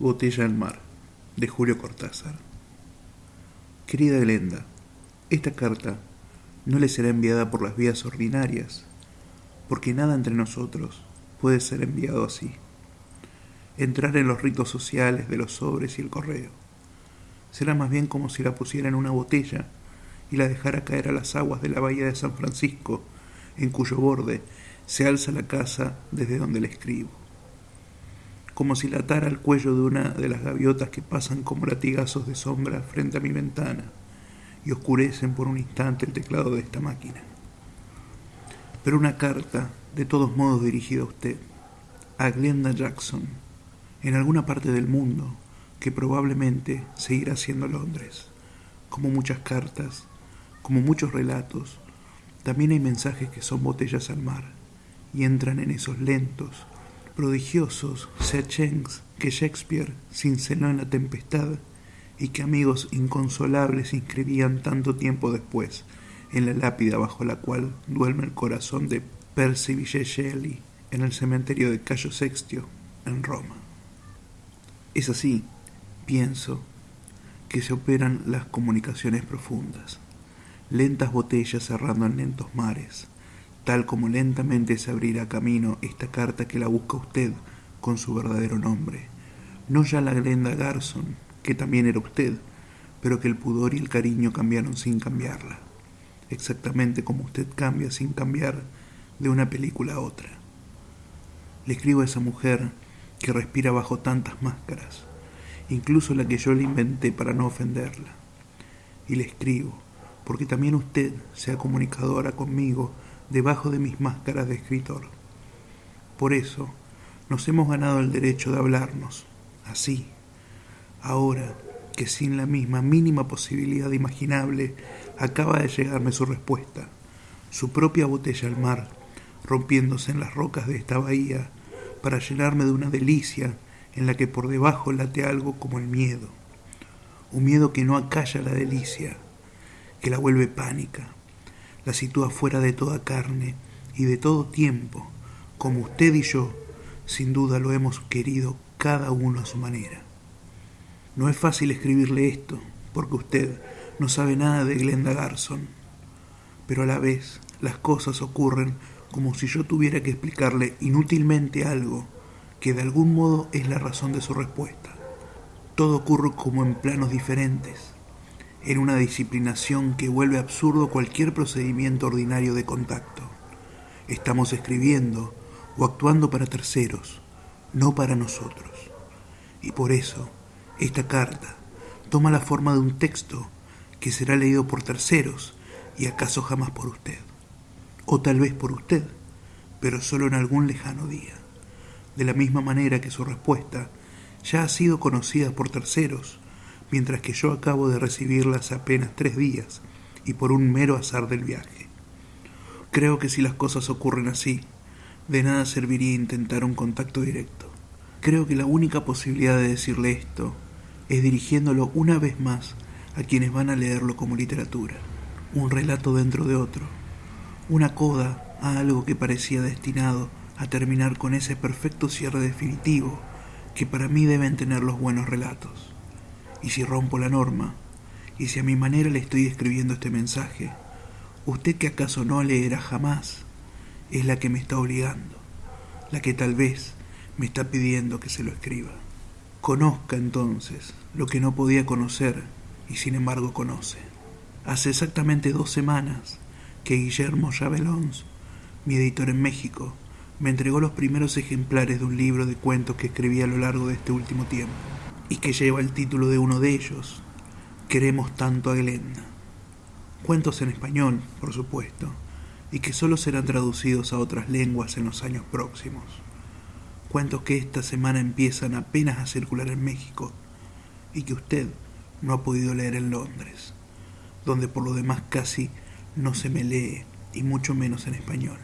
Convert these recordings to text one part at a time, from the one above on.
Botella al mar, de Julio Cortázar. Querida Glenda, esta carta no le será enviada por las vías ordinarias, porque nada entre nosotros puede ser enviado así. Entrar en los ritos sociales de los sobres y el correo. Será más bien como si la pusiera en una botella y la dejara caer a las aguas de la bahía de San Francisco, en cuyo borde se alza la casa desde donde la escribo. Como si la atara al cuello de una de las gaviotas que pasan como latigazos de sombra frente a mi ventana y oscurecen por un instante el teclado de esta máquina. Pero una carta, de todos modos dirigida a usted, a Glenda Jackson, en alguna parte del mundo que probablemente seguirá siendo Londres. Como muchas cartas, como muchos relatos, también hay mensajes que son botellas al mar y entran en esos lentos, prodigiosos sechens que Shakespeare cinceló en La Tempestad y que amigos inconsolables inscribían tanto tiempo después en la lápida bajo la cual duerme el corazón de Percy Bysshe Shelley en el cementerio de Cayo Sextio en Roma. Es así, pienso, que se operan las comunicaciones profundas, lentas botellas cerrando en lentos mares, tal como lentamente se abrirá camino esta carta que la busca usted con su verdadero nombre, no ya la Glenda Garson, que también era usted, pero que el pudor y el cariño cambiaron sin cambiarla, exactamente como usted cambia sin cambiar de una película a otra. Le escribo a esa mujer que respira bajo tantas máscaras, incluso la que yo le inventé para no ofenderla, y le escribo porque también usted sea comunicadora conmigo debajo de mis máscaras de escritor. Por eso nos hemos ganado el derecho de hablarnos, así, ahora que sin la misma mínima posibilidad imaginable acaba de llegarme su respuesta, su propia botella al mar, rompiéndose en las rocas de esta bahía para llenarme de una delicia en la que por debajo late algo como el miedo, un miedo que no acalla la delicia, que la vuelve pánica, la sitúa fuera de toda carne y de todo tiempo, como usted y yo, sin duda lo hemos querido cada uno a su manera. No es fácil escribirle esto, porque usted no sabe nada de Glenda Garson, pero a la vez las cosas ocurren como si yo tuviera que explicarle inútilmente algo que de algún modo es la razón de su respuesta. Todo ocurre como en planos diferentes, en una disciplinación que vuelve absurdo cualquier procedimiento ordinario de contacto. Estamos escribiendo o actuando para terceros, no para nosotros. Y por eso, esta carta toma la forma de un texto que será leído por terceros y acaso jamás por usted. O tal vez por usted, pero solo en algún lejano día. De la misma manera que su respuesta ya ha sido conocida por terceros, mientras que yo acabo de recibirla hace apenas 3 días y por un mero azar del viaje. Creo que si las cosas ocurren así, de nada serviría intentar un contacto directo. Creo que la única posibilidad de decirle esto es dirigiéndolo una vez más a quienes van a leerlo como literatura, un relato dentro de otro, una coda a algo que parecía destinado a terminar con ese perfecto cierre definitivo que para mí deben tener los buenos relatos. Y si rompo la norma, y si a mi manera le estoy escribiendo este mensaje, usted que acaso no leerá jamás, es la que me está obligando, la que tal vez me está pidiendo que se lo escriba. Conozca entonces lo que no podía conocer y sin embargo conoce. Hace exactamente 2 semanas que Guillermo Jabelons, mi editor en México, me entregó los primeros ejemplares de un libro de cuentos que escribí a lo largo de este último tiempo, y que lleva el título de uno de ellos, Queremos tanto a Glenda. Cuentos en español, por supuesto, y que solo serán traducidos a otras lenguas en los años próximos. Cuentos que esta semana empiezan apenas a circular en México y que usted no ha podido leer en Londres, donde por lo demás casi no se me lee, y mucho menos en español.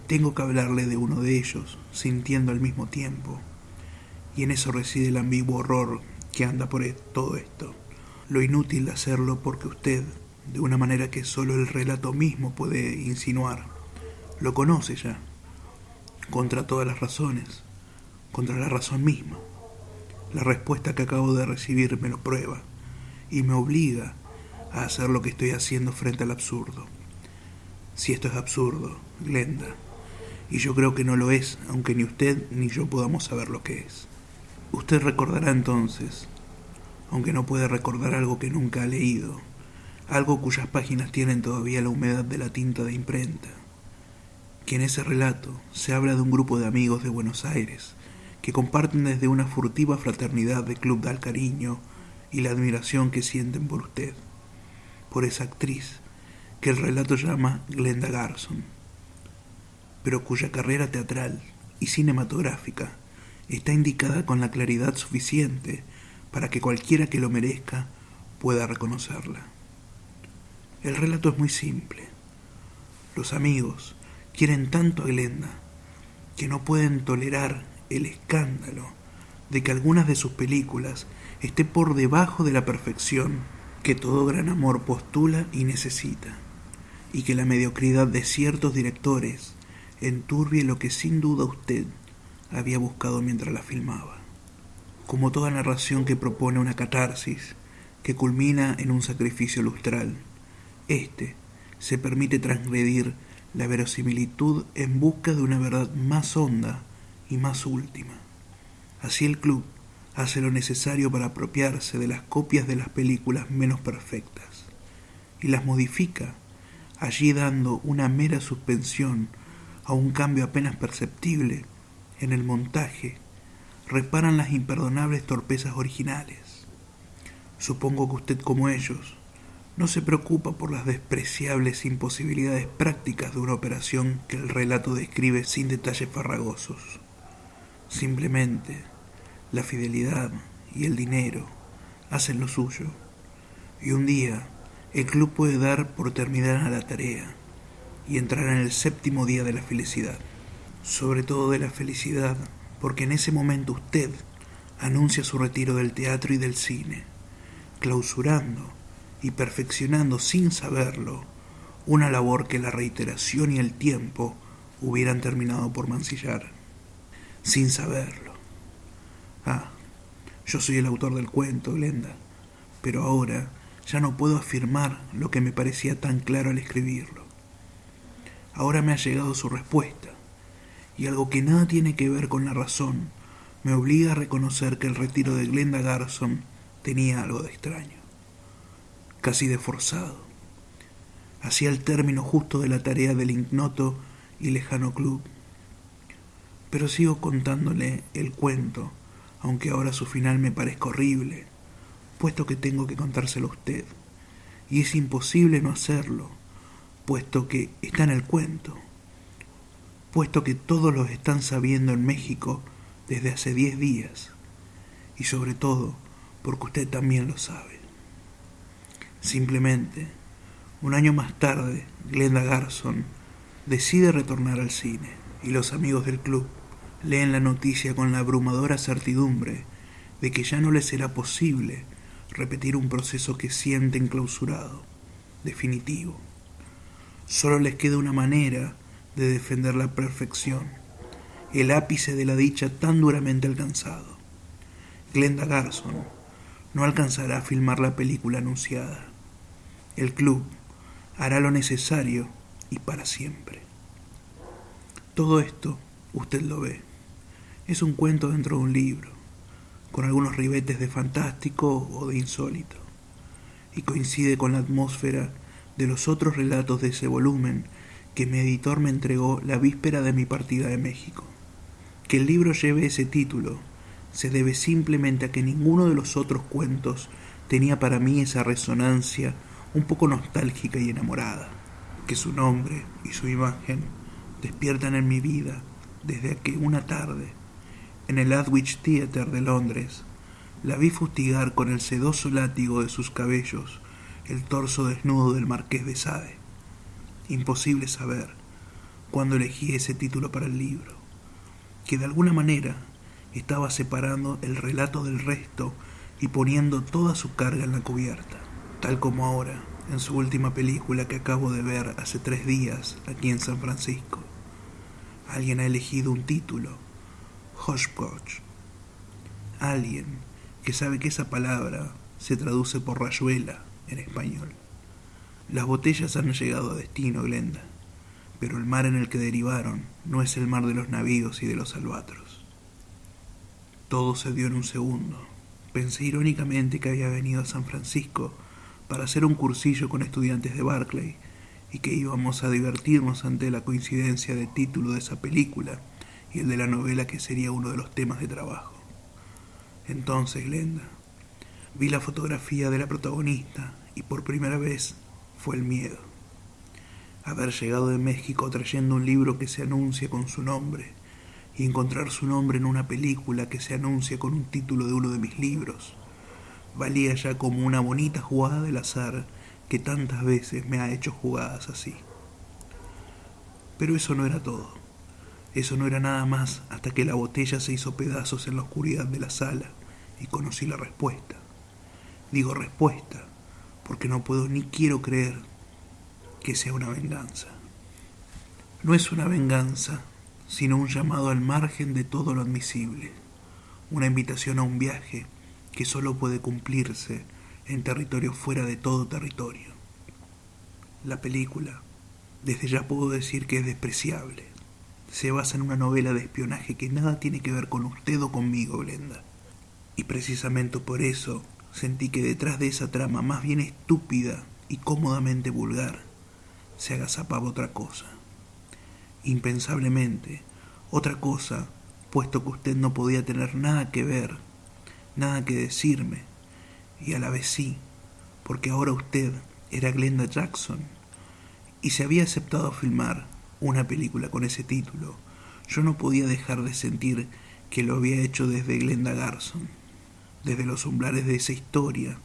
Tengo que hablarle de uno de ellos, sintiendo al mismo tiempo, y en eso reside el ambiguo horror que anda por todo esto, lo inútil de hacerlo porque usted, de una manera que solo el relato mismo puede insinuar, lo conoce ya, contra todas las razones, contra la razón misma. La respuesta que acabo de recibir me lo prueba y me obliga a hacer lo que estoy haciendo frente al absurdo. Si esto es absurdo, Glenda, y yo creo que no lo es, aunque ni usted ni yo podamos saber lo que es. Usted recordará entonces, aunque no puede recordar algo que nunca ha leído, algo cuyas páginas tienen todavía la humedad de la tinta de imprenta, que en ese relato se habla de un grupo de amigos de Buenos Aires que comparten desde una furtiva fraternidad de club del cariño y la admiración que sienten por usted, por esa actriz que el relato llama Glenda Garson, pero cuya carrera teatral y cinematográfica está indicada con la claridad suficiente para que cualquiera que lo merezca pueda reconocerla. El relato es muy simple. Los amigos quieren tanto a Glenda que no pueden tolerar el escándalo de que algunas de sus películas esté por debajo de la perfección que todo gran amor postula y necesita, y que la mediocridad de ciertos directores enturbie lo que sin duda usted había buscado mientras la filmaba. Como toda narración que propone una catarsis que culmina en un sacrificio lustral, se permite transgredir la verosimilitud en busca de una verdad más honda y más última. Así el club hace lo necesario para apropiarse de las copias de las películas menos perfectas y las modifica, allí dando una mera suspensión a un cambio apenas perceptible en el montaje. Reparan las imperdonables torpezas originales. Supongo que usted, como ellos, no se preocupa por las despreciables imposibilidades prácticas de una operación que el relato describe sin detalles farragosos. Simplemente, la fidelidad y el dinero hacen lo suyo, y un día el club puede dar por terminada la tarea y entrar en el 7º día de la felicidad. Sobre todo de la felicidad, porque en ese momento usted anuncia su retiro del teatro y del cine, clausurando y perfeccionando sin saberlo una labor que la reiteración y el tiempo hubieran terminado por mancillar. Sin saberlo. Yo soy el autor del cuento, Glenda, pero ahora ya no puedo afirmar lo que me parecía tan claro al escribirlo. Ahora me ha llegado su respuesta, y algo que nada tiene que ver con la razón me obliga a reconocer que el retiro de Glenda Garson tenía algo de extraño, casi de forzado. Hacía el término justo de la tarea del ignoto y lejano club. Pero sigo contándole el cuento, aunque ahora su final me parezca horrible, puesto que tengo que contárselo a usted, y es imposible no hacerlo, puesto que está en el cuento, puesto que todos lo están sabiendo en México desde hace 10 días, y sobre todo porque usted también lo sabe. Simplemente, un año más tarde, Glenda Garson decide retornar al cine, y los amigos del club leen la noticia con la abrumadora certidumbre de que ya no les será posible repetir un proceso que sienten clausurado, definitivo. Solo les queda una manera de defender la perfección, el ápice de la dicha tan duramente alcanzado. Glenda Garson no alcanzará a filmar la película anunciada. El club hará lo necesario y para siempre. Todo esto usted lo ve. Es un cuento dentro de un libro, con algunos ribetes de fantástico o de insólito, y coincide con la atmósfera de los otros relatos de ese volumen que mi editor me entregó la víspera de mi partida de México. Que el libro lleve ese título se debe simplemente a que ninguno de los otros cuentos tenía para mí esa resonancia un poco nostálgica y enamorada, que su nombre y su imagen despiertan en mi vida desde que una tarde, en el Aldwych Theatre de Londres, la vi fustigar con el sedoso látigo de sus cabellos el torso desnudo del Marqués de Sade. Imposible saber cuándo elegí ese título para el libro, que de alguna manera estaba separando el relato del resto y poniendo toda su carga en la cubierta, tal como ahora en su última película que acabo de ver hace 3 días aquí en San Francisco. Alguien ha elegido un título, Hodgepodge. Alguien que sabe que esa palabra se traduce por rayuela en español. Las botellas han llegado a destino, Glenda, pero el mar en el que derivaron no es el mar de los navíos y de los albatros. Todo se dio en un segundo. Pensé irónicamente que había venido a San Francisco para hacer un cursillo con estudiantes de Berkeley y que íbamos a divertirnos ante la coincidencia del título de esa película y el de la novela que sería uno de los temas de trabajo. Entonces, Glenda, vi la fotografía de la protagonista y por primera vez fue el miedo. Haber llegado de México trayendo un libro que se anuncia con su nombre y encontrar su nombre en una película que se anuncia con un título de uno de mis libros valía ya como una bonita jugada del azar que tantas veces me ha hecho jugadas así. Pero eso no era todo. Eso no era nada más hasta que la botella se hizo pedazos en la oscuridad de la sala y conocí la respuesta. Digo respuesta porque no puedo ni quiero creer que sea una venganza. No es una venganza, sino un llamado al margen de todo lo admisible, una invitación a un viaje que solo puede cumplirse en territorio fuera de todo territorio. La película, desde ya puedo decir que es despreciable. Se basa en una novela de espionaje que nada tiene que ver con usted o conmigo, Glenda. Y precisamente por eso sentí que detrás de esa trama más bien estúpida y cómodamente vulgar se agazapaba otra cosa. Impensablemente, otra cosa, puesto que usted no podía tener nada que ver, nada que decirme, y a la vez sí, porque ahora usted era Glenda Jackson, y se había aceptado filmar una película con ese título. Yo no podía dejar de sentir que lo había hecho desde Glenda Garson, desde los umbrales de esa historia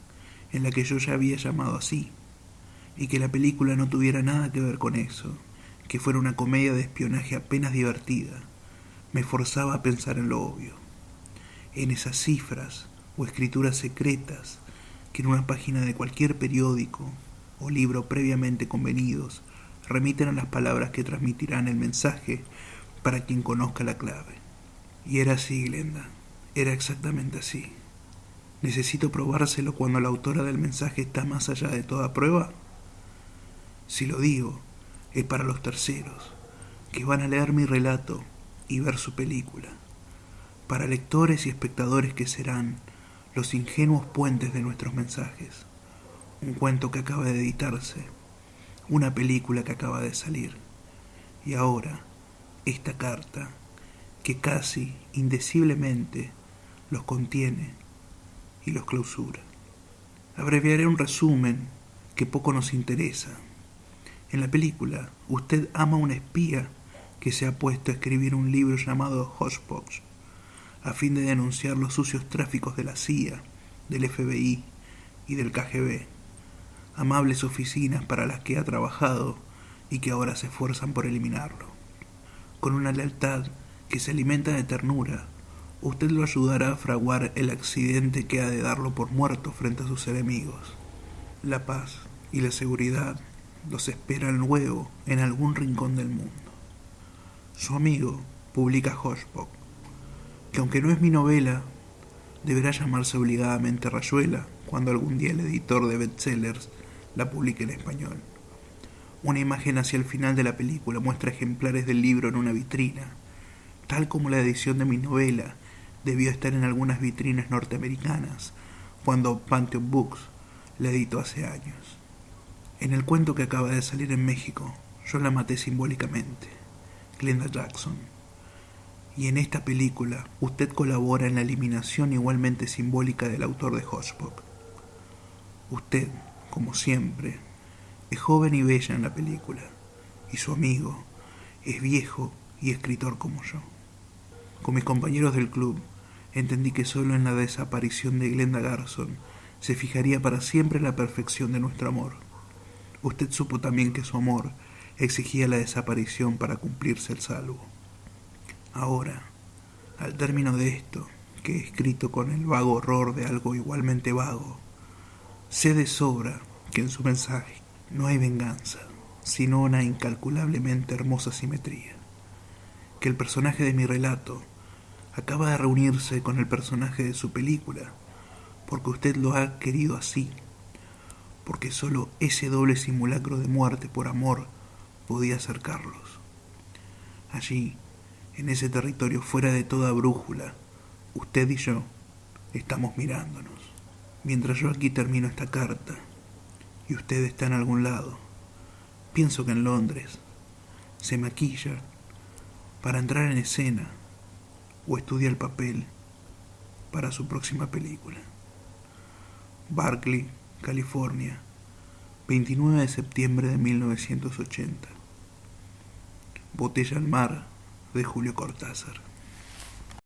en la que yo ya había llamado así, y que la película no tuviera nada que ver con eso, que fuera una comedia de espionaje apenas divertida, me forzaba a pensar en lo obvio, en esas cifras o escrituras secretas que en una página de cualquier periódico o libro previamente convenidos remiten a las palabras que transmitirán el mensaje para quien conozca la clave. Y era así, Glenda, era exactamente así. ¿Necesito probárselo cuando la autora del mensaje está más allá de toda prueba? Si lo digo, es para los terceros, que van a leer mi relato y ver su película. Para lectores y espectadores que serán los ingenuos puentes de nuestros mensajes. Un cuento que acaba de editarse, una película que acaba de salir. Y ahora, esta carta, que casi indeciblemente los contiene y los clausura. Abreviaré un resumen que poco nos interesa. En la película, usted ama a un espía que se ha puesto a escribir un libro llamado Hodgepodge, a fin de denunciar los sucios tráficos de la CIA, del FBI y del KGB, amables oficinas para las que ha trabajado y que ahora se esfuerzan por eliminarlo. Con una lealtad que se alimenta de ternura, usted lo ayudará a fraguar el accidente que ha de darlo por muerto frente a sus enemigos. La paz y la seguridad los esperan luego en algún rincón del mundo. Su amigo publica Hodgepodge, que aunque no es mi novela, deberá llamarse obligadamente Rayuela cuando algún día el editor de bestsellers la publique en español. Una imagen hacia el final de la película muestra ejemplares del libro en una vitrina, tal como la edición de mi novela debió estar en algunas vitrinas norteamericanas cuando Pantheon Books la editó hace años. En el cuento que acaba de salir en México, yo la maté simbólicamente, Glenda Jackson. Y en esta película, usted colabora en la eliminación igualmente simbólica del autor de Hodgepodge. Usted, como siempre, es joven y bella en la película, y su amigo es viejo y escritor como yo. Con mis compañeros del club, entendí que solo en la desaparición de Glenda Garson se fijaría para siempre la perfección de nuestro amor. Usted supo también que su amor exigía la desaparición para cumplirse el salvo. Ahora, al término de esto, que he escrito con el vago horror de algo igualmente vago, sé de sobra que en su mensaje no hay venganza, sino una incalculablemente hermosa simetría, que el personaje de mi relato Acaba de reunirse con el personaje de su película, porque usted lo ha querido así, porque solo ese doble simulacro de muerte por amor podía acercarlos. Allí, en ese territorio fuera de toda brújula, usted y yo estamos mirándonos. Mientras yo aquí termino esta carta y usted está en algún lado, pienso que en Londres se maquilla para entrar en escena o estudia el papel para su próxima película. Berkeley, California, 29 de septiembre de 1980. Botella al mar, de Julio Cortázar.